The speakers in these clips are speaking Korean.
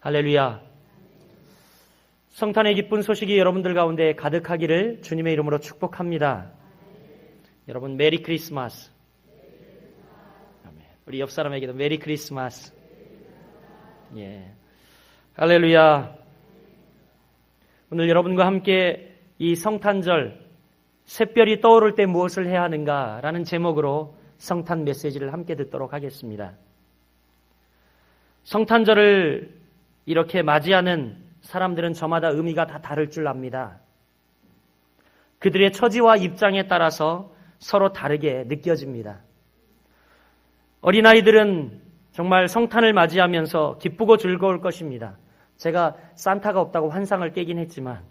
할렐루야. 성탄의 기쁜 소식이 여러분들 가운데 가득하기를 주님의 이름으로 축복합니다. 여러분 메리 크리스마스. 아멘. 우리 옆 사람에게도 메리 크리스마스. 예. 할렐루야. 오늘 여러분과 함께 이 성탄절 샛별이 떠오를 때 무엇을 해야 하는가라는 제목으로 성탄 메시지를 함께 듣도록 하겠습니다. 성탄절을 이렇게 맞이하는 사람들은 저마다 의미가 다 다를 줄 압니다. 그들의 처지와 입장에 따라서 서로 다르게 느껴집니다. 어린아이들은 정말 성탄을 맞이하면서 기쁘고 즐거울 것입니다. 제가 산타가 없다고 환상을 깨긴 했지만,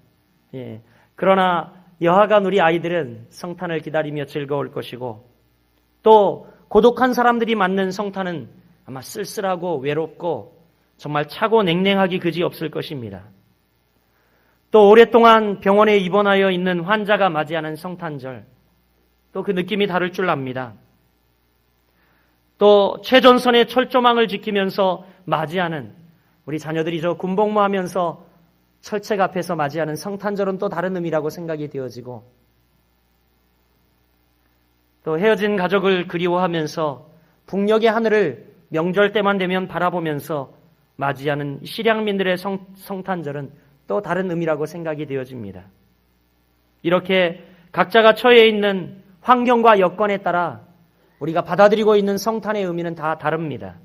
그러나 여하간 우리 아이들은 성탄을 기다리며 즐거울 것이고, 또 고독한 사람들이 맞는 성탄은 아마 쓸쓸하고 외롭고 정말 차고 냉랭하기 그지없을 것입니다. 또 오랫동안 병원에 입원하여 있는 환자가 맞이하는 성탄절, 또 그 느낌이 다를 줄 압니다. 또 최전선의 철조망을 지키면서 맞이하는 우리 자녀들이 저 군복무하면서 철책 앞에서 맞이하는 성탄절은 또 다른 의미라고 생각이 되어지고, 또 헤어진 가족을 그리워하면서 북녘의 하늘을 명절 때만 되면 바라보면서 맞이하는 실향민들의 성탄절은 또 다른 의미라고 생각이 되어집니다. 이렇게 각자가 처해 있는 환경과 여건에 따라 우리가 받아들이고 있는 성탄의 의미는 다 다릅니다.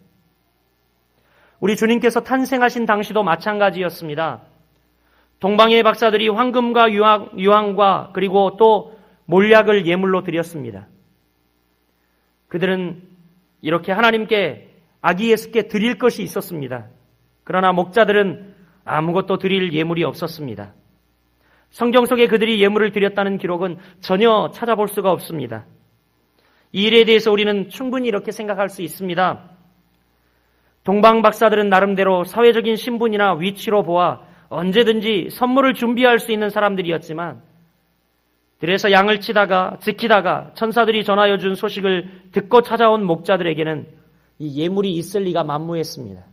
우리 주님께서 탄생하신 당시도 마찬가지였습니다. 동방의 박사들이 황금과 유황과 그리고 또 몰약을 예물로 드렸습니다. 그들은 이렇게 하나님께 아기 예수께 드릴 것이 있었습니다. 그러나 목자들은 아무것도 드릴 예물이 없었습니다. 성경 속에 그들이 예물을 드렸다는 기록은 전혀 찾아볼 수가 없습니다. 이 일에 대해서 우리는 충분히 이렇게 생각할 수 있습니다. 동방 박사들은 나름대로 사회적인 신분이나 위치로 보아 언제든지 선물을 준비할 수 있는 사람들이었지만, 들에서 양을 지키다가 천사들이 전하여 준 소식을 듣고 찾아온 목자들에게는 이 예물이 있을 리가 만무했습니다.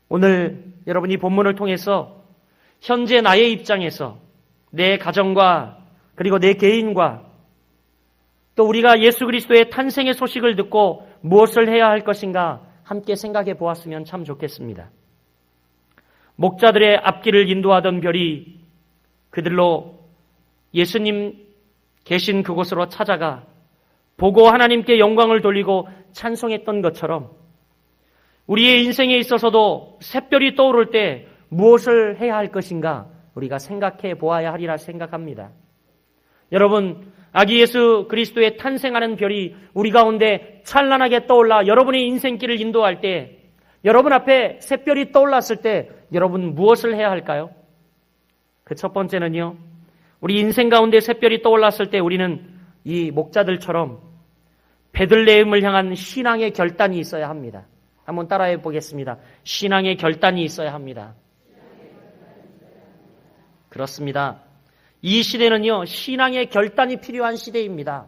오늘 여러분이 본문을 통해서 현재 나의 입장에서 내 가정과 그리고 내 개인과 또 우리가 예수 그리스도의 탄생의 소식을 듣고 무엇을 해야 할 것인가 함께 생각해 보았으면 참 좋겠습니다. 목자들의 앞길을 인도하던 별이 그들로 예수님 계신 그곳으로 찾아가 보고 하나님께 영광을 돌리고 찬송했던 것처럼 우리의 인생에 있어서도 샛별이 떠오를 때 무엇을 해야 할 것인가 우리가 생각해 보아야 하리라 생각합니다. 여러분, 아기 예수 그리스도의 탄생하는 별이 우리 가운데 찬란하게 떠올라 여러분의 인생길을 인도할 때, 여러분 앞에 샛별이 떠올랐을 때 여러분 무엇을 해야 할까요? 그 첫 번째는요, 우리 인생 가운데 샛별이 떠올랐을 때 우리는 이 목자들처럼 베들레헴을 향한 신앙의 결단이 있어야 합니다. 한번 따라해 보겠습니다. 신앙의 결단이 있어야 합니다. 그렇습니다. 이 시대는요, 신앙의 결단이 필요한 시대입니다.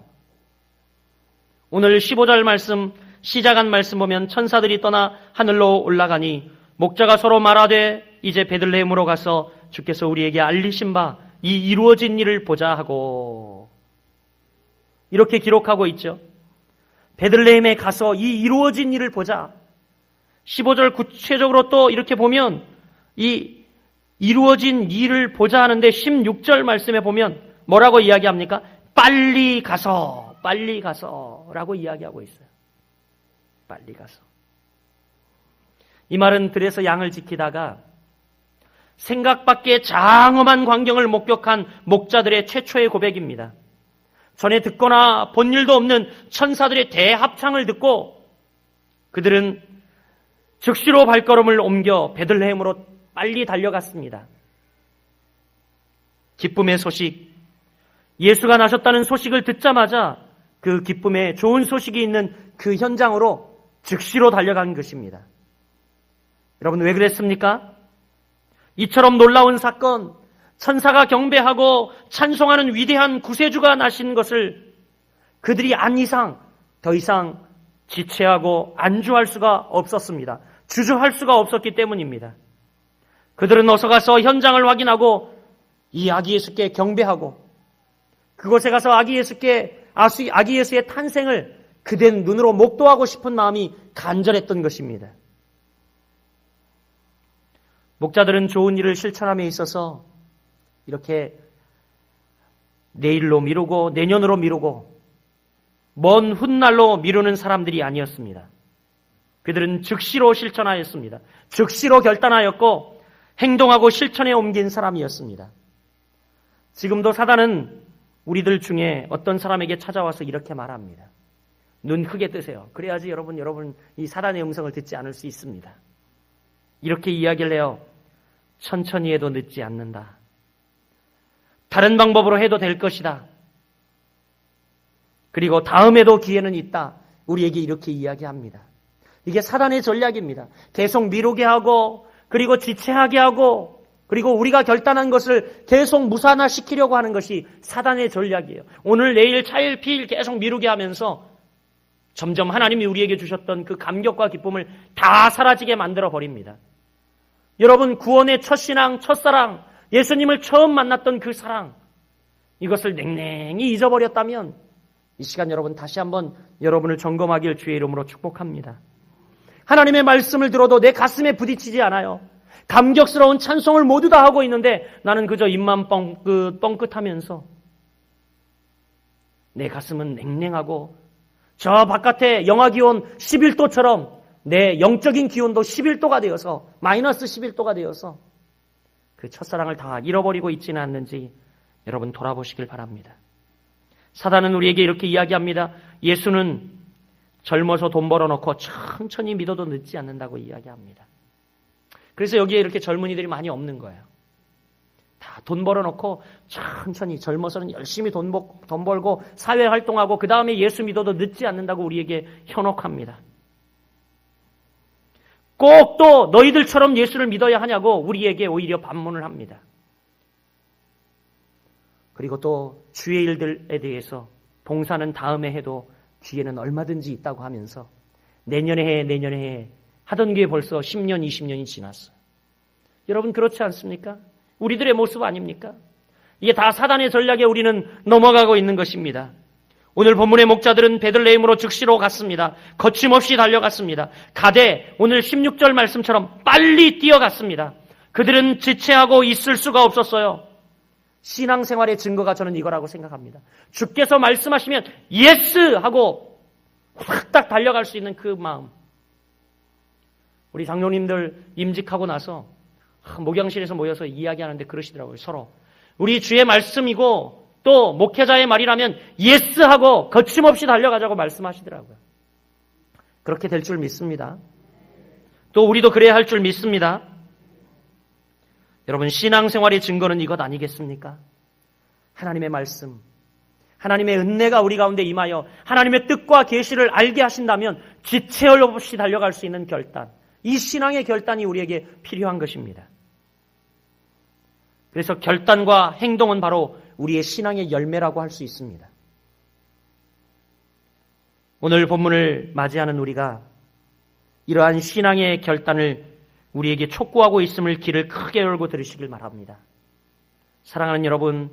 오늘 15절 말씀, 시작한 말씀 보면 천사들이 떠나 하늘로 올라가니 목자가 서로 말하되 이제 베들레헴으로 가서 주께서 우리에게 알리신 바 이 이루어진 일을 보자 하고, 이렇게 기록하고 있죠. 베들레헴에 가서 이 이루어진 일을 보자. 15절 구체적으로 또 이렇게 보면 이 이루어진 일을 보자 하는데 16절 말씀에 보면 뭐라고 이야기합니까? 빨리 가서 라고 이야기하고 있어요. 빨리 가서. 이 말은 들에서 양을 지키다가 생각 밖의 장엄한 광경을 목격한 목자들의 최초의 고백입니다. 전에 듣거나 본 일도 없는 천사들의 대합창을 듣고 그들은 즉시로 발걸음을 옮겨 베들레헴으로 빨리 달려갔습니다. 기쁨의 소식, 예수가 나셨다는 소식을 듣자마자 그 기쁨의 좋은 소식이 있는 그 현장으로 즉시로 달려간 것입니다. 여러분, 왜 그랬습니까? 이처럼 놀라운 사건, 천사가 경배하고 찬송하는 위대한 구세주가 나신 것을 그들이 안 이상 더 이상 지체하고 안주할 수가 없었습니다. 주저할 수가 없었기 때문입니다. 그들은 어서 가서 현장을 확인하고 이 아기 예수께 경배하고 그곳에 가서 아기 예수의 탄생을 그댄 눈으로 목도하고 싶은 마음이 간절했던 것입니다. 목자들은 좋은 일을 실천함에 있어서 이렇게 내일로 미루고 내년으로 미루고 먼 훗날로 미루는 사람들이 아니었습니다. 그들은 즉시로 실천하였습니다. 즉시로 결단하였고 행동하고 실천에 옮긴 사람이었습니다. 지금도 사단은 우리들 중에 어떤 사람에게 찾아와서 이렇게 말합니다. 눈 크게 뜨세요. 그래야지 여러분 이 사단의 음성을 듣지 않을 수 있습니다. 이렇게 이야기를 해요. 천천히 해도 늦지 않는다. 다른 방법으로 해도 될 것이다. 그리고 다음에도 기회는 있다. 우리에게 이렇게 이야기합니다. 이게 사단의 전략입니다. 계속 미루게 하고 그리고 지체하게 하고 그리고 우리가 결단한 것을 계속 무산화시키려고 하는 것이 사단의 전략이에요. 오늘 내일 차일피일 계속 미루게 하면서 점점 하나님이 우리에게 주셨던 그 감격과 기쁨을 다 사라지게 만들어 버립니다. 여러분 구원의 첫 신앙, 첫사랑, 예수님을 처음 만났던 그 사랑, 이것을 냉랭히 잊어버렸다면 이 시간 여러분 다시 한번 여러분을 점검하길 주의 이름으로 축복합니다. 하나님의 말씀을 들어도 내 가슴에 부딪히지 않아요. 감격스러운 찬송을 모두 다 하고 있는데 나는 그저 입만 뻥끗하면서 내 가슴은 냉랭하고 저 바깥에 영하 기온 11도처럼 내 영적인 기온도 11도가 되어서 마이너스 11도가 되어서 그 첫사랑을 다 잃어버리고 있지는 않는지 여러분 돌아보시길 바랍니다. 사단은 우리에게 이렇게 이야기합니다. 예수는 젊어서 돈 벌어놓고 천천히 믿어도 늦지 않는다고 이야기합니다. 그래서 여기에 이렇게 젊은이들이 많이 없는 거예요. 다 돈 벌어놓고 천천히 젊어서는 열심히 돈 벌고 사회활동하고 그 다음에 예수 믿어도 늦지 않는다고 우리에게 현혹합니다. 꼭 또 너희들처럼 예수를 믿어야 하냐고 우리에게 오히려 반문을 합니다. 그리고 또 주의 일들에 대해서 봉사는 다음에 해도 뒤에는 얼마든지 있다고 하면서 내년에 해 하던 게 벌써 10년, 20년이 지났어요. 여러분 그렇지 않습니까? 우리들의 모습 아닙니까? 이게 다 사단의 전략에 우리는 넘어가고 있는 것입니다. 오늘 본문의 목자들은 베들레헴으로 즉시로 갔습니다. 거침없이 달려갔습니다. 가되 오늘 16절 말씀처럼 빨리 뛰어갔습니다. 그들은 지체하고 있을 수가 없었어요. 신앙생활의 증거가 저는 이거라고 생각합니다. 주께서 말씀하시면 예스! 하고 확딱 달려갈 수 있는 그 마음. 우리 장로님들 임직하고 나서 목양실에서 모여서 이야기하는데 그러시더라고요. 서로. 우리 주의 말씀이고 또 목회자의 말이라면 예스! 하고 거침없이 달려가자고 말씀하시더라고요. 그렇게 될 줄 믿습니다. 또 우리도 그래야 할 줄 믿습니다. 여러분 신앙생활의 증거는 이것 아니겠습니까? 하나님의 말씀, 하나님의 은혜가 우리 가운데 임하여 하나님의 뜻과 계시를 알게 하신다면 지체 없이 달려갈 수 있는 결단, 이 신앙의 결단이 우리에게 필요한 것입니다. 그래서 결단과 행동은 바로 우리의 신앙의 열매라고 할 수 있습니다. 오늘 본문을 맞이하는 우리가 이러한 신앙의 결단을 우리에게 촉구하고 있음을 귀를 크게 열고 들으시길 바랍니다. 사랑하는 여러분,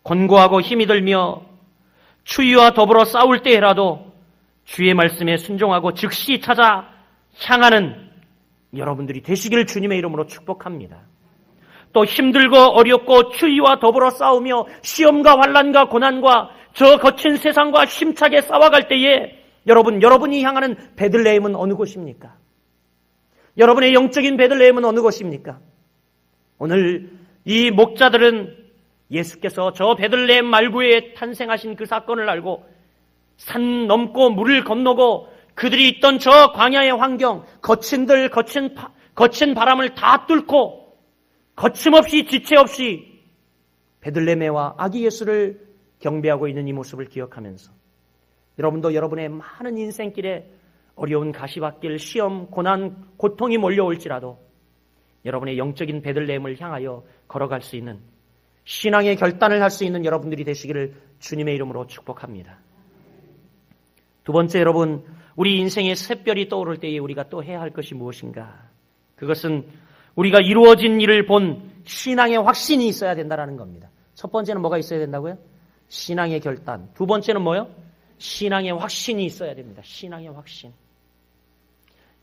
권고하고 힘이 들며 추위와 더불어 싸울 때라도 주의 말씀에 순종하고 즉시 찾아 향하는 여러분들이 되시기를 주님의 이름으로 축복합니다. 또 힘들고 어렵고 추위와 더불어 싸우며 시험과 환난과 고난과 저 거친 세상과 힘차게 싸워갈 때에 여러분이 향하는 베들레헴은 어느 곳입니까? 여러분의 영적인 베들레헴은 어느 곳입니까? 오늘 이 목자들은 예수께서 저 베들레헴 말구에 탄생하신 그 사건을 알고 산 넘고 물을 건너고 그들이 있던 저 광야의 환경, 거친 바람을 다 뚫고 거침없이 지체 없이 베들레헴에와 아기 예수를 경배하고 있는 이 모습을 기억하면서 여러분도 여러분의 많은 인생길에 어려운 가시밭길, 시험, 고난, 고통이 몰려올지라도 여러분의 영적인 베들레헴을 향하여 걸어갈 수 있는 신앙의 결단을 할 수 있는 여러분들이 되시기를 주님의 이름으로 축복합니다. 두 번째, 여러분, 우리 인생의 샛별이 떠오를 때에 우리가 또 해야 할 것이 무엇인가? 그것은 우리가 이루어진 일을 본 신앙의 확신이 있어야 된다는 겁니다. 첫 번째는 뭐가 있어야 된다고요? 신앙의 결단. 두 번째는 뭐요? 신앙의 확신이 있어야 됩니다. 신앙의 확신.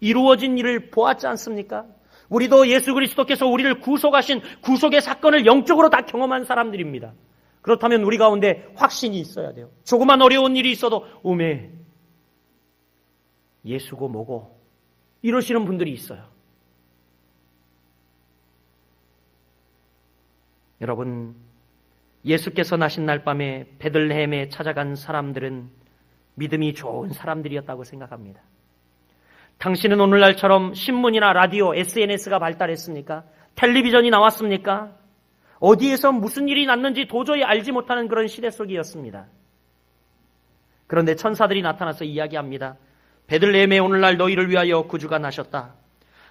이루어진 일을 보았지 않습니까? 우리도 예수 그리스도께서 우리를 구속하신 구속의 사건을 영적으로 다 경험한 사람들입니다. 그렇다면 우리 가운데 확신이 있어야 돼요. 조그만 어려운 일이 있어도 오메 예수고 뭐고 이러시는 분들이 있어요. 여러분, 예수께서 나신 날 밤에 베들레헴에 찾아간 사람들은 믿음이 좋은 사람들이었다고 생각합니다. 당신은 오늘날처럼 신문이나 라디오, SNS가 발달했습니까? 텔레비전이 나왔습니까? 어디에서 무슨 일이 났는지 도저히 알지 못하는 그런 시대 속이었습니다. 그런데 천사들이 나타나서 이야기합니다. 베들레헴에 오늘날 너희를 위하여 구주가 나셨다.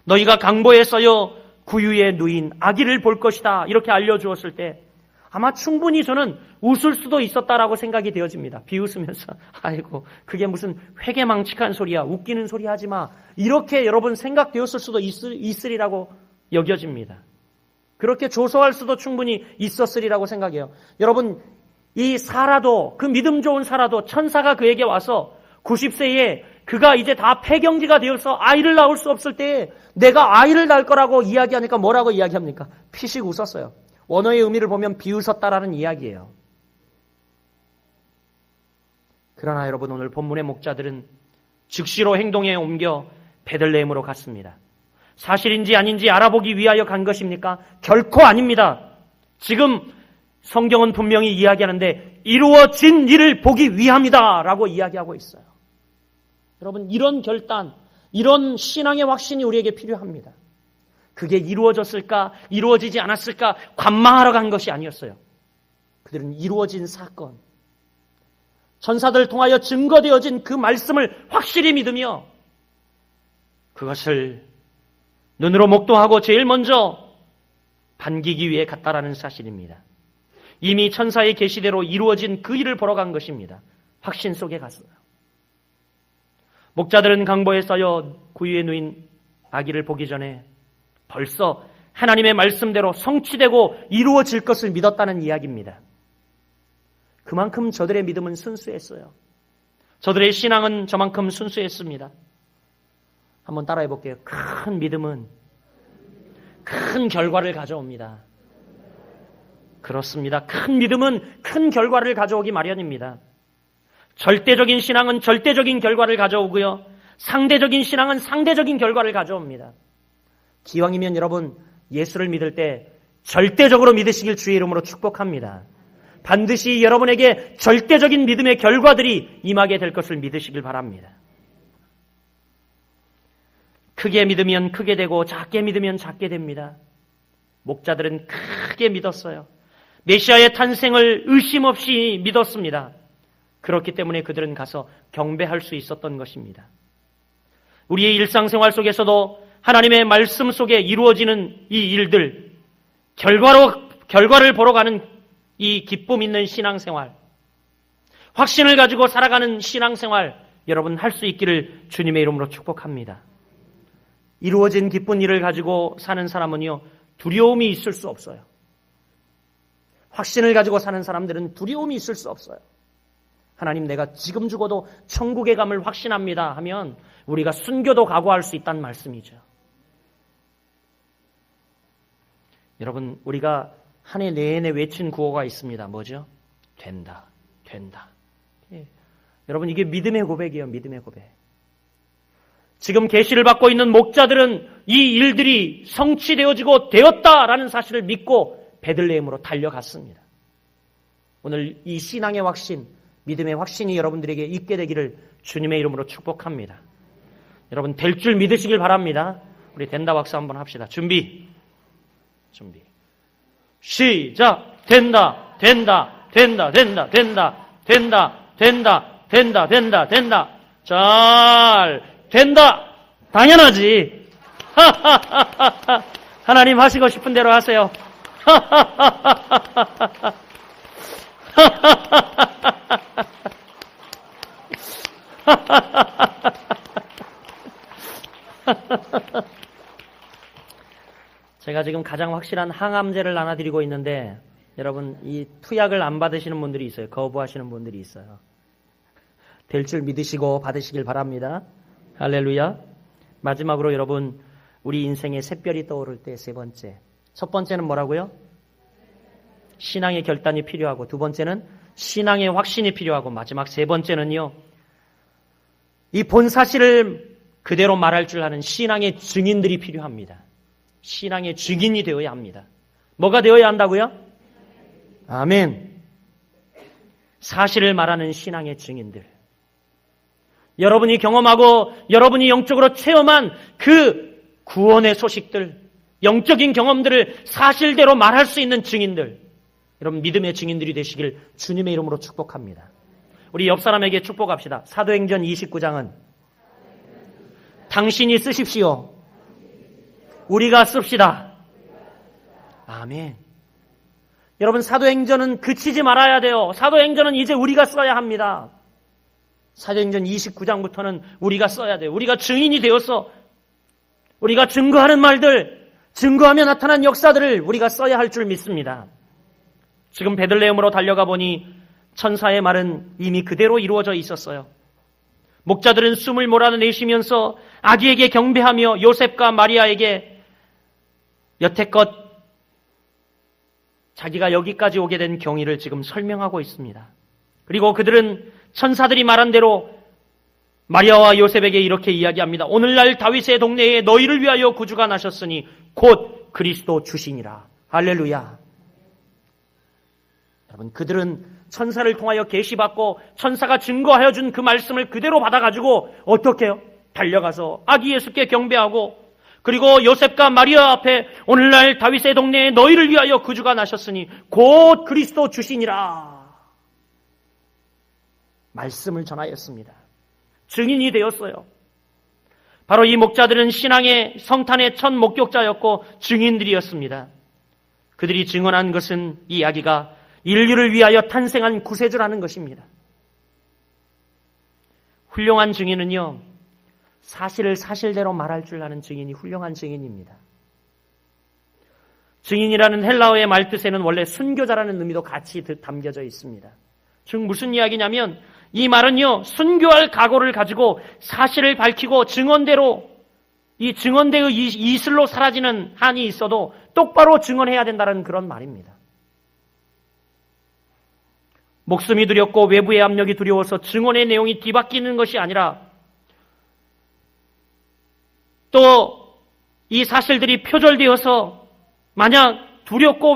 너희가 강보에 써여 구유에 누인 아기를 볼 것이다. 이렇게 알려주었을 때 아마 충분히 저는 웃을 수도 있었다라고 생각이 되어집니다. 비웃으면서 아이고 그게 무슨 회개망측한 소리야. 웃기는 소리 하지 마. 이렇게 여러분 생각되었을 수도 있으리라고 여겨집니다. 그렇게 조소할 수도 충분히 있었으리라고 생각해요. 여러분, 이 사라도, 그 믿음 좋은 사라도 천사가 그에게 와서 90세에 그가 이제 다 폐경지가 되어서 아이를 낳을 수 없을 때에 내가 아이를 낳을 거라고 이야기하니까 뭐라고 이야기합니까? 피식 웃었어요. 원어의 의미를 보면 비웃었다라는 이야기예요. 그러나 여러분, 오늘 본문의 목자들은 즉시로 행동에 옮겨 베들레헴으로 갔습니다. 사실인지 아닌지 알아보기 위하여 간 것입니까? 결코 아닙니다. 지금 성경은 분명히 이야기하는데 이루어진 일을 보기 위함이다 라고 이야기하고 있어요. 여러분, 이런 결단, 이런 신앙의 확신이 우리에게 필요합니다. 그게 이루어졌을까, 이루어지지 않았을까 관망하러 간 것이 아니었어요. 그들은 이루어진 사건, 천사들을 통하여 증거되어진 그 말씀을 확실히 믿으며 그것을 눈으로 목도하고 제일 먼저 반기기 위해 갔다라는 사실입니다. 이미 천사의 계시대로 이루어진 그 일을 보러 간 것입니다. 확신 속에 갔어요. 목자들은 강보에 쌓여 구유에 누인 아기를 보기 전에 벌써 하나님의 말씀대로 성취되고 이루어질 것을 믿었다는 이야기입니다. 그만큼 저들의 믿음은 순수했어요. 저들의 신앙은 저만큼 순수했습니다. 한번 따라해 볼게요. 큰 믿음은 큰 결과를 가져옵니다. 그렇습니다. 큰 믿음은 큰 결과를 가져오기 마련입니다. 절대적인 신앙은 절대적인 결과를 가져오고요. 상대적인 신앙은 상대적인 결과를 가져옵니다. 기왕이면 여러분, 예수를 믿을 때 절대적으로 믿으시길 주의 이름으로 축복합니다. 반드시 여러분에게 절대적인 믿음의 결과들이 임하게 될 것을 믿으시길 바랍니다. 크게 믿으면 크게 되고 작게 믿으면 작게 됩니다. 목자들은 크게 믿었어요. 메시아의 탄생을 의심 없이 믿었습니다. 그렇기 때문에 그들은 가서 경배할 수 있었던 것입니다. 우리의 일상생활 속에서도 하나님의 말씀 속에 이루어지는 이 일들, 결과를 보러 가는 이 기쁨 있는 신앙생활, 확신을 가지고 살아가는 신앙생활, 여러분 할 수 있기를 주님의 이름으로 축복합니다. 이루어진 기쁜 일을 가지고 사는 사람은요, 두려움이 있을 수 없어요. 확신을 가지고 사는 사람들은 두려움이 있을 수 없어요. 하나님, 내가 지금 죽어도 천국에 감을 확신합니다 하면 우리가 순교도 각오할 수 있다는 말씀이죠. 여러분, 우리가 한 해 내내 외친 구호가 있습니다. 뭐죠? 된다, 된다. 예. 여러분, 이게 믿음의 고백이에요. 믿음의 고백. 지금 계시를 받고 있는 목자들은 이 일들이 성취되어지고 되었다라는 사실을 믿고 베들레헴으로 달려갔습니다. 오늘 이 신앙의 확신, 믿음의 확신이 여러분들에게 있게 되기를 주님의 이름으로 축복합니다. 여러분, 될 줄 믿으시길 바랍니다. 우리 된다 박수 한번 합시다. 준비. 시작. 된다, 된다, 된다, 된다, 된다, 된다, 된다, 된다, 된다, 된다. 잘 된다. 당연하지. 하나님 하시고 싶은 대로 하세요. 제가 지금 가장 확실한 항암제를 나눠드리고 있는데 여러분 이 투약을 안 받으시는 분들이 있어요. 거부하시는 분들이 있어요. 될 줄 믿으시고 받으시길 바랍니다. 할렐루야. 마지막으로 여러분 우리 인생에 샛별이 떠오를 때 세 번째. 첫 번째는 뭐라고요? 신앙의 결단이 필요하고 두 번째는 신앙의 확신이 필요하고 마지막 세 번째는요. 이 본 사실을 그대로 말할 줄 아는 신앙의 증인들이 필요합니다. 신앙의 증인이 되어야 합니다. 뭐가 되어야 한다고요? 아멘. 사실을 말하는 신앙의 증인들. 여러분이 경험하고 여러분이 영적으로 체험한 그 구원의 소식들, 영적인 경험들을 사실대로 말할 수 있는 증인들. 여러분 믿음의 증인들이 되시길 주님의 이름으로 축복합니다. 우리 옆 사람에게 축복합시다. 사도행전 29장은 당신이 쓰십시오. 우리가 씁시다. 아멘. 여러분 사도행전은 그치지 말아야 돼요. 사도행전은 이제 우리가 써야 합니다. 사도행전 29장부터는 우리가 써야 돼요. 우리가 증인이 되어서 우리가 증거하는 말들, 증거하며 나타난 역사들을 우리가 써야 할 줄 믿습니다. 지금 베들레헴으로 달려가 보니 천사의 말은 이미 그대로 이루어져 있었어요. 목자들은 숨을 몰아내쉬면서 아기에게 경배하며 요셉과 마리아에게 여태껏 자기가 여기까지 오게 된 경위를 지금 설명하고 있습니다. 그리고 그들은 천사들이 말한 대로 마리아와 요셉에게 이렇게 이야기합니다. 오늘날 다윗의 동네에 너희를 위하여 구주가 나셨으니 곧 그리스도 주시니라. 할렐루야. 여러분 그들은 천사를 통하여 계시받고 천사가 증거하여 준 그 말씀을 그대로 받아가지고 어떻게 해요? 달려가서 아기 예수께 경배하고 그리고 요셉과 마리아 앞에 오늘날 다윗의 동네에 너희를 위하여 구주가 나셨으니 곧 그리스도 주시니라. 말씀을 전하였습니다. 증인이 되었어요. 바로 이 목자들은 신앙의 성탄의 첫 목격자였고 증인들이었습니다. 그들이 증언한 것은 이 아기가 인류를 위하여 탄생한 구세주라는 것입니다. 훌륭한 증인은요, 사실을 사실대로 말할 줄 아는 증인이 훌륭한 증인입니다. 증인이라는 헬라어의 말뜻에는 원래 순교자라는 의미도 같이 담겨져 있습니다. 즉 무슨 이야기냐면 이 말은요, 순교할 각오를 가지고 사실을 밝히고 증언대로 이 증언대의 이슬로 사라지는 한이 있어도 똑바로 증언해야 된다는 그런 말입니다. 목숨이 두렵고 외부의 압력이 두려워서 증언의 내용이 뒤바뀌는 것이 아니라 또 이 사실들이 표절되어서 만약 두렵고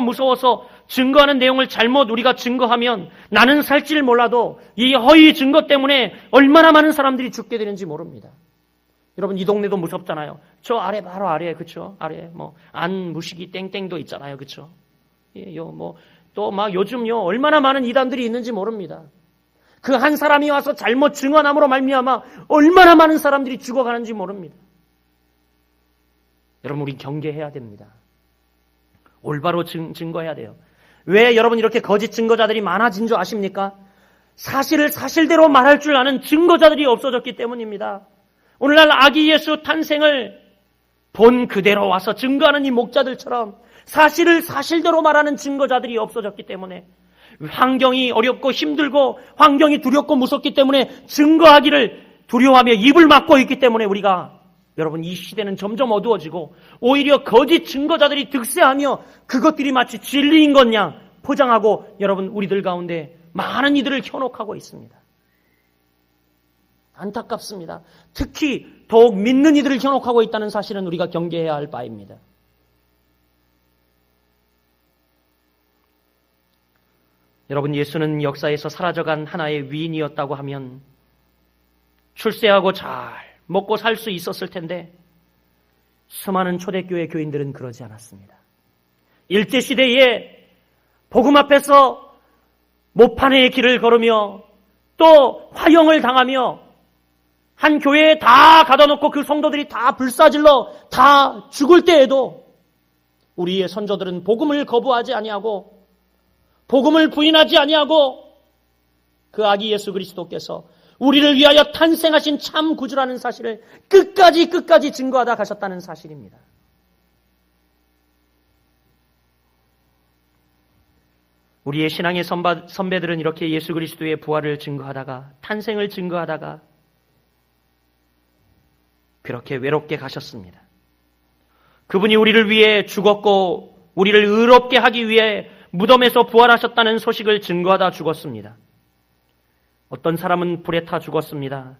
무서워서 증거하는 내용을 잘못 우리가 증거하면 나는 살지를 몰라도 이 허위 증거 때문에 얼마나 많은 사람들이 죽게 되는지 모릅니다. 여러분 이 동네도 무섭잖아요. 저 아래 바로 아래 그렇죠? 아래 뭐 안무식이 땡땡도 있잖아요. 그렇죠? 예, 또 막 요즘요 얼마나 많은 이단들이 있는지 모릅니다. 그 한 사람이 와서 잘못 증언함으로 말미암아 얼마나 많은 사람들이 죽어가는지 모릅니다. 여러분 우리 경계해야 됩니다. 올바로 증거해야 돼요. 왜 여러분 이렇게 거짓 증거자들이 많아진 줄 아십니까? 사실을 사실대로 말할 줄 아는 증거자들이 없어졌기 때문입니다. 오늘날 아기 예수 탄생을 본 그대로 와서 증거하는 이 목자들처럼 사실을 사실대로 말하는 증거자들이 없어졌기 때문에 환경이 어렵고 힘들고 환경이 두렵고 무섭기 때문에 증거하기를 두려워하며 입을 막고 있기 때문에 우리가 여러분 이 시대는 점점 어두워지고 오히려 거짓 증거자들이 득세하며 그것들이 마치 진리인 것 양 포장하고 여러분 우리들 가운데 많은 이들을 현혹하고 있습니다. 안타깝습니다. 특히 더욱 믿는 이들을 현혹하고 있다는 사실은 우리가 경계해야 할 바입니다. 여러분 예수는 역사에서 사라져간 하나의 위인이었다고 하면 출세하고 잘 먹고 살 수 있었을 텐데 수많은 초대교회 교인들은 그러지 않았습니다. 일제시대에 복음 앞에서 모판의 길을 걸으며 또 화형을 당하며 한 교회에 다 가다 놓고 그 성도들이 다 불사질러 다 죽을 때에도 우리의 선조들은 복음을 거부하지 아니하고 복음을 부인하지 아니하고 그 아기 예수 그리스도께서 우리를 위하여 탄생하신 참 구주라는 사실을 끝까지 증거하다 가셨다는 사실입니다. 우리의 신앙의 선배들은 이렇게 예수 그리스도의 부활을 증거하다가, 탄생을 증거하다가 그렇게 외롭게 가셨습니다. 그분이 우리를 위해 죽었고 우리를 의롭게 하기 위해 무덤에서 부활하셨다는 소식을 증거하다 죽었습니다. 어떤 사람은 불에 타 죽었습니다.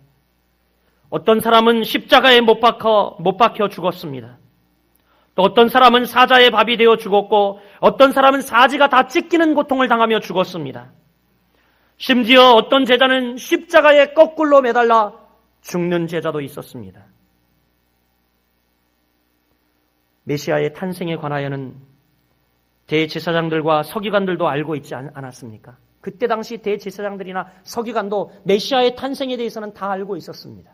어떤 사람은 십자가에 못 박혀 죽었습니다. 또 어떤 사람은 사자의 밥이 되어 죽었고 어떤 사람은 사지가 다 찢기는 고통을 당하며 죽었습니다. 심지어 어떤 제자는 십자가에 거꾸로 매달라 죽는 제자도 있었습니다. 메시아의 탄생에 관하여는 대제사장들과 서기관들도 알고 있지 않았습니까? 그때 당시 대제사장들이나 서기관도 메시아의 탄생에 대해서는 다 알고 있었습니다.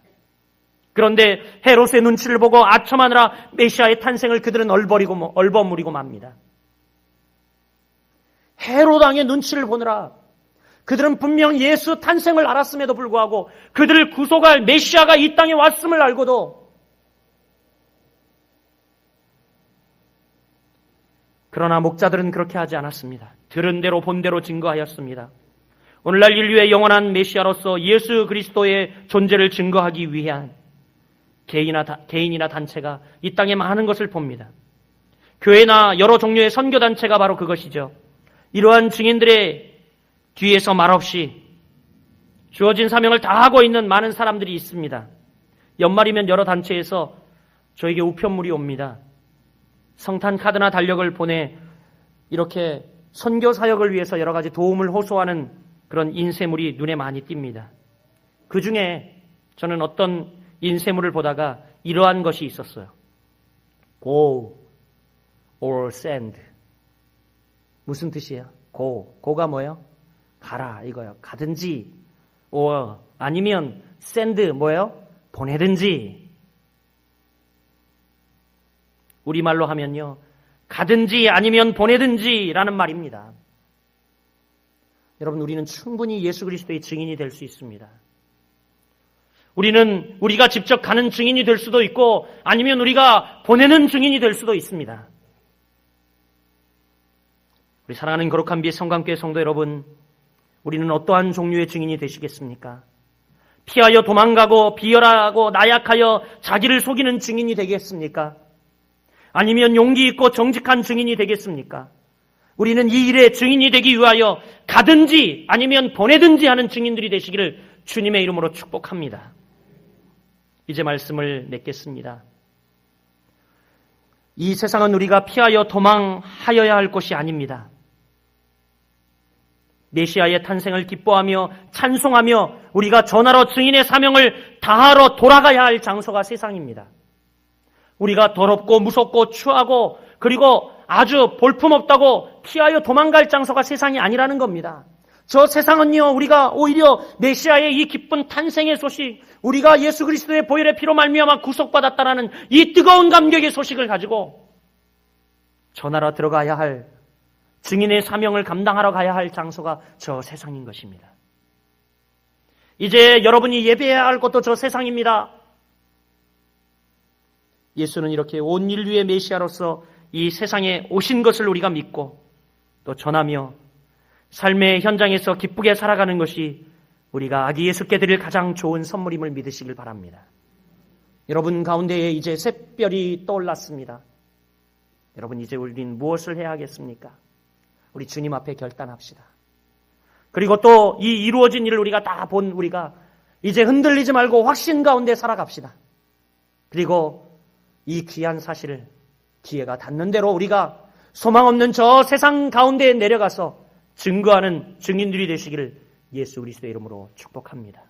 그런데 헤롯의 눈치를 보고 아첨하느라 메시아의 탄생을 그들은 얼버무리고 맙니다. 헤롯 왕의 눈치를 보느라 그들은 분명 예수 탄생을 알았음에도 불구하고 그들을 구속할 메시아가 이 땅에 왔음을 알고도 그러나 목자들은 그렇게 하지 않았습니다. 들은 대로 본 대로 증거하였습니다. 오늘날 인류의 영원한 메시아로서 예수 그리스도의 존재를 증거하기 위한 개인이나 단체가 이 땅에 많은 것을 봅니다. 교회나 여러 종류의 선교단체가 바로 그것이죠. 이러한 증인들의 뒤에서 말없이 주어진 사명을 다하고 있는 많은 사람들이 있습니다. 연말이면 여러 단체에서 저에게 우편물이 옵니다. 성탄 카드나 달력을 보내 이렇게 선교 사역을 위해서 여러 가지 도움을 호소하는 그런 인쇄물이 눈에 많이 띕니다. 그 중에 저는 어떤 인쇄물을 보다가 이러한 것이 있었어요. Go or send. 무슨 뜻이에요? go가 뭐예요? 가라 이거요. 가든지 or 아니면 send 뭐예요? 보내든지. 우리말로 하면요. 가든지 아니면 보내든지라는 말입니다. 여러분, 우리는 충분히 예수 그리스도의 증인이 될 수 있습니다. 우리가 직접 가는 증인이 될 수도 있고 아니면 우리가 보내는 증인이 될 수도 있습니다. 우리 사랑하는 거룩한 빛 성광교회 성도 여러분, 우리는 어떠한 종류의 증인이 되시겠습니까? 피하여 도망가고 비열하고 나약하여 자기를 속이는 증인이 되겠습니까? 아니면 용기 있고 정직한 증인이 되겠습니까? 우리는 이 일의 증인이 되기 위하여 가든지 아니면 보내든지 하는 증인들이 되시기를 주님의 이름으로 축복합니다. 이제 말씀을 맺겠습니다. 이 세상은 우리가 피하여 도망하여야 할 곳이 아닙니다. 메시아의 탄생을 기뻐하며 찬송하며 우리가 전하러 증인의 사명을 다하러 돌아가야 할 장소가 세상입니다. 우리가 더럽고 무섭고 추하고 그리고 아주 볼품없다고 피하여 도망갈 장소가 세상이 아니라는 겁니다. 저 세상은요, 우리가 오히려 메시아의 이 기쁜 탄생의 소식, 우리가 예수 그리스도의 보혈의 피로 말미암아 구속받았다라는 이 뜨거운 감격의 소식을 가지고 전하러 들어가야 할, 증인의 사명을 감당하러 가야 할 장소가 저 세상인 것입니다. 이제 여러분이 예배해야 할 것도 저 세상입니다. 예수는 이렇게 온 인류의 메시아로서 이 세상에 오신 것을 우리가 믿고 또 전하며 삶의 현장에서 기쁘게 살아가는 것이 우리가 아기 예수께 드릴 가장 좋은 선물임을 믿으시길 바랍니다. 여러분 가운데에 이제 샛별이 떠올랐습니다. 여러분, 이제 우리는 무엇을 해야 하겠습니까? 우리 주님 앞에 결단합시다. 그리고 또 이 이루어진 일을 우리가 다 본 우리가 이제 흔들리지 말고 확신 가운데 살아갑시다. 그리고 이 귀한 사실을 기회가 닿는 대로 우리가 소망 없는 저 세상 가운데에 내려가서 증거하는 증인들이 되시기를 예수 그리스도의 이름으로 축복합니다.